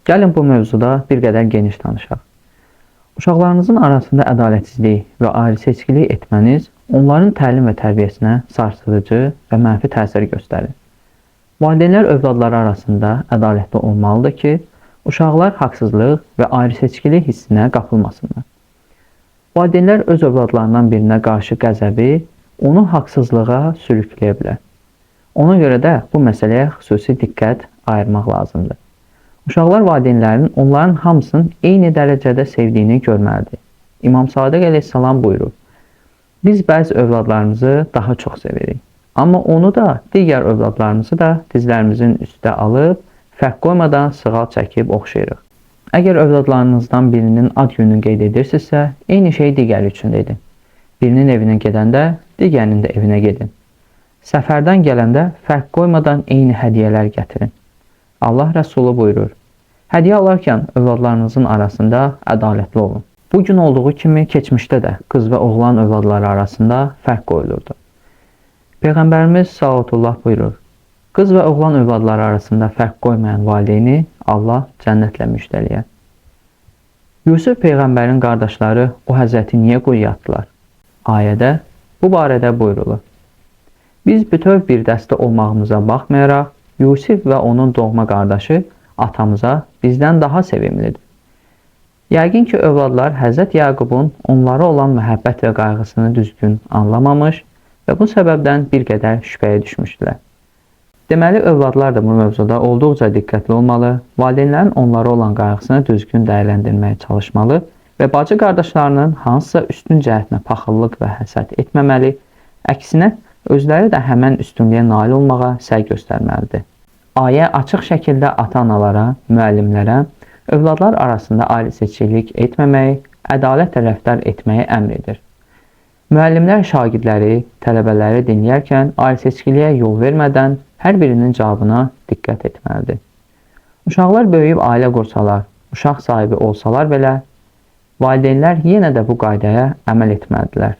Gəlin bu mövzuda bir qədər geniş danışaq. Uşaqlarınızın arasında ədalətsizlik və ayrı seçkilik etməniz onların təlim və tərbiyəsinə sarsıdıcı və mənfi təsir göstərir. Valideynlər övladları arasında ədalətli olmalıdır ki, uşaqlar haqsızlıq və ayrı seçkilik hissinə qapılmasınlar. Valideynlər öz övladlarından birinə qarşı qəzəbi onu haqsızlığa sürükləyə bilər. Ona görə də bu məsələyə xüsusi diqqət ayırmaq lazımdır. Uşaqlar valideynlərin onların hamısının eyni dərəcədə sevdiyini görməlidir. İmam Sadiq əleyhissalam buyurur: Biz bəzi övladlarımızı daha çox sevirik. Amma onu da, digər övladlarımızı da dizlərimizin üstə alıb, fərq qoymadan sığal çəkib oxşayırıq. Əgər övladlarınızdan birinin ad gününü qeyd edirsinizsə, eyni şey digəri üçün də edin. Birinin evinə gedəndə, digərinin də evinə gedin. Səfərdən gələndə fərq qoymadan eyni hədiyyələr gətirin. Allah Rəsulu buyurur: Hədiyyə alarkən övladlarınızın arasında ədalətli olun. Bugün olduğu kimi keçmişdə də qız və oğlan övladları arasında fərq qoyulurdu. Peyğəmbərimiz sallallahu buyurur: Qız və oğlan övladları arasında fərq qoymayan valideyni Allah cənnətlə müjdələyər. Yusuf Peyğəmbərin qardaşları o həzrəti niyə quyuya atdılar? Ayədə bu barədə buyurulur: Biz bütöv bir dəstə olmağımıza baxmayaraq, Yusuf və onun doğma qardaşı atamıza bizdən daha sevimlidir. Yəqin ki, övladlar Həzrət Yaqubun onlara olan məhəbbət və qayğısını düzgün anlamamış və bu səbəbdən bir qədər şübhəyə düşmüşdülər. Deməli, övladlar da bu mövzuda olduqca diqqətli olmalı, valideynlərin onlara olan qayğısını düzgün dəyərləndirməyə çalışmalı və bacı qardaşlarının hansısa üstün cəhətinə paxıllıq və həsəd etməməli, əksinə, özləri də həmən üstünlüyə nail olmağa səy göstərməlidir. Ayə açıq şəkildə ata-analara, müəllimlərə, övladlar arasında ayrı seçkilik etməməyi, ədalətlə rəftar etməyi əmr edir. Müəllimlər şagirdləri, tələbələri dinləyərkən ayrı seçkiliyə yol vermədən hər birinin cavabına diqqət etməlidir. Uşaqlar böyüyüb ailə qursalar, uşaq sahibi olsalar belə, valideynlər yenə də bu qaydaya əməl etməlidirlər.